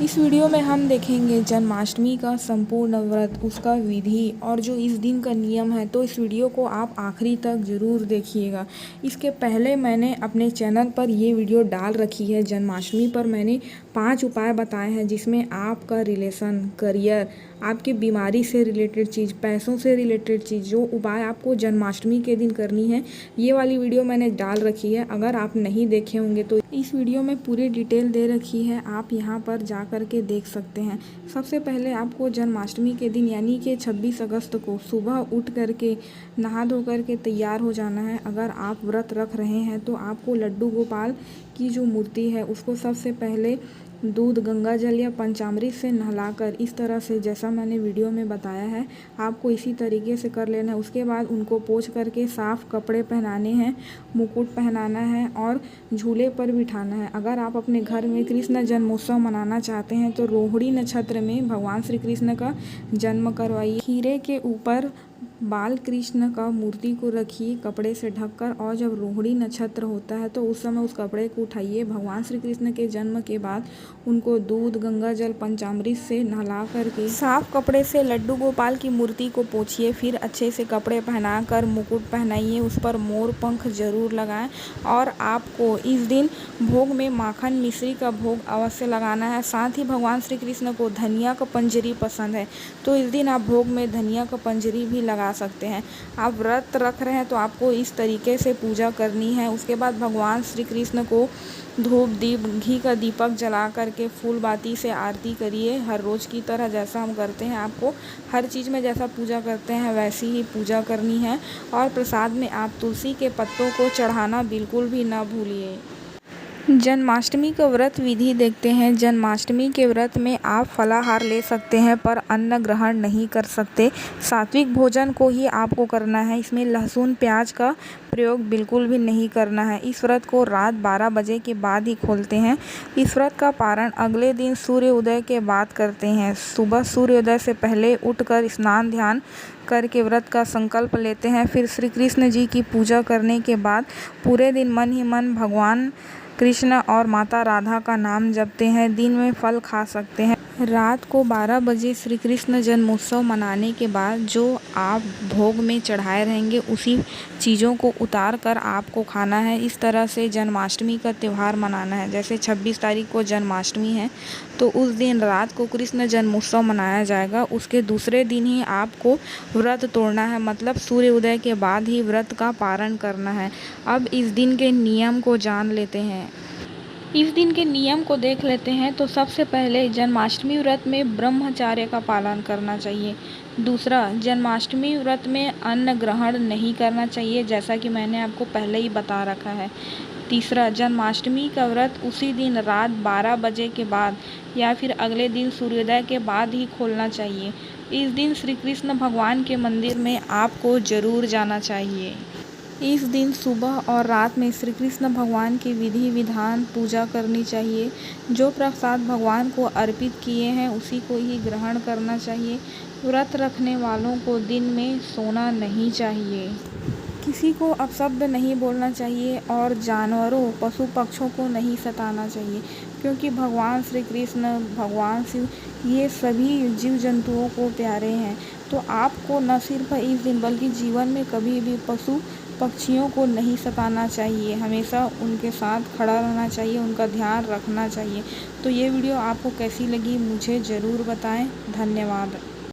इस वीडियो में हम देखेंगे जन्माष्टमी का संपूर्ण व्रत, उसका विधि और जो इस दिन का नियम है। तो इस वीडियो को आप आखिरी तक ज़रूर देखिएगा। इसके पहले मैंने अपने चैनल पर ये वीडियो डाल रखी है। जन्माष्टमी पर मैंने 5 उपाय बताए हैं जिसमें आपका रिलेशन, करियर, आपकी बीमारी से रिलेटेड चीज़, पैसों से रिलेटेड चीज़, जो उपाय आपको जन्माष्टमी के दिन करनी है, ये वाली वीडियो मैंने डाल रखी है। अगर आप नहीं देखे होंगे तो इस वीडियो में पूरी डिटेल दे रखी है, आप यहाँ पर जा करके देख सकते हैं। सबसे पहले आपको जन्माष्टमी के दिन यानी कि 26 अगस्त को सुबह उठ करके नहा धो करके तैयार हो जाना है। अगर आप व्रत रख रहे हैं तो आपको लड्डू गोपाल की जो मूर्ति है उसको सबसे पहले दूध, गंगा जल या पंचामृत से नहलाकर, इस तरह से जैसा मैंने वीडियो में बताया है आपको इसी तरीके से कर लेना है। उसके बाद उनको पोंछ करके साफ़ कपड़े पहनाने हैं, मुकुट पहनाना है और झूले पर बिठाना है। अगर आप अपने घर में कृष्ण जन्मोत्सव मनाना चाहते हैं तो रोहिणी नक्षत्र में भगवान श्री कृष्ण का जन्म करवाइए। खीरे के ऊपर बाल कृष्ण का मूर्ति को रखिए कपड़े से ढककर, और जब रोहिणी नक्षत्र होता है तो उस समय उस कपड़े को उठाइए। भगवान श्री कृष्ण के जन्म के बाद उनको दूध, गंगा जल, पंचामृत से नहला करके साफ कपड़े से लड्डू गोपाल की मूर्ति को पोंछिए। फिर अच्छे से कपड़े पहनाकर मुकुट पहनाइए, उस पर मोर पंख जरूर लगाएं। और आपको इस दिन भोग में माखन मिश्री का भोग अवश्य लगाना है। साथ ही भगवान श्री कृष्ण को धनिया का पंजरी पसंद है, तो इस दिन आप भोग में धनिया का पंजरी भी लगा सकते हैं। आप व्रत रख रहे हैं तो आपको इस तरीके से पूजा करनी है। उसके बाद भगवान श्री कृष्ण को धूप, दीप, घी का दीपक जला करके फूल बाती से आरती करिए। हर रोज़ की तरह जैसा हम करते हैं, आपको हर चीज़ में जैसा पूजा करते हैं वैसी ही पूजा करनी है। और प्रसाद में आप तुलसी के पत्तों को चढ़ाना बिल्कुल भी ना भूलिए। जन्माष्टमी का व्रत विधि देखते हैं। जन्माष्टमी के व्रत में आप फलाहार ले सकते हैं पर अन्न ग्रहण नहीं कर सकते। सात्विक भोजन को ही आपको करना है। इसमें लहसुन, प्याज का प्रयोग बिल्कुल भी नहीं करना है। इस व्रत को रात 12 बजे के बाद ही खोलते हैं। इस व्रत का पारण अगले दिन सूर्य उदय के बाद करते हैं। सुबह सूर्योदय से पहले उठकर स्नान ध्यान करके व्रत का संकल्प लेते हैं। फिर श्री कृष्ण जी की पूजा करने के बाद पूरे दिन मन ही मन भगवान कृष्ण और माता राधा का नाम जपते हैं। दिन में फल खा सकते हैं। रात को 12 बजे श्री कृष्ण जन्मोत्सव मनाने के बाद जो आप भोग में चढ़ाए रहेंगे उसी चीज़ों को उतार कर आपको खाना है। इस तरह से जन्माष्टमी का त्यौहार मनाना है। जैसे 26 तारीख को जन्माष्टमी है तो उस दिन रात को कृष्ण जन्मोत्सव मनाया जाएगा। उसके दूसरे दिन ही आपको व्रत तोड़ना है, मतलब सूर्य उदय के बाद ही व्रत का पारण करना है। अब इस दिन के नियम को जान लेते हैं। इस दिन के नियम को देख लेते हैं। तो सबसे पहले जन्माष्टमी व्रत में ब्रह्मचर्य का पालन करना चाहिए। दूसरा, जन्माष्टमी व्रत में अन्न ग्रहण नहीं करना चाहिए, जैसा कि मैंने आपको पहले ही बता रखा है। तीसरा, जन्माष्टमी का व्रत उसी दिन रात 12 बजे के बाद या फिर अगले दिन सूर्योदय के बाद ही खोलना चाहिए। इस दिन श्री कृष्ण भगवान के मंदिर में आपको ज़रूर जाना चाहिए। इस दिन सुबह और रात में श्री कृष्ण भगवान की विधि विधान पूजा करनी चाहिए। जो प्रसाद भगवान को अर्पित किए हैं उसी को ही ग्रहण करना चाहिए। व्रत रखने वालों को दिन में सोना नहीं चाहिए। किसी को अपशब्द नहीं बोलना चाहिए और जानवरों, पशु पक्षों को नहीं सताना चाहिए, क्योंकि भगवान श्री कृष्ण, भगवान शिव, ये सभी जीव जंतुओं को प्यारे हैं। तो आपको न सिर्फ इस दिन बल्कि जीवन में कभी भी पशु पक्षियों को नहीं सताना चाहिए। हमेशा उनके साथ खड़ा रहना चाहिए, उनका ध्यान रखना चाहिए। तो ये वीडियो आपको कैसी लगी मुझे ज़रूर बताएं। धन्यवाद।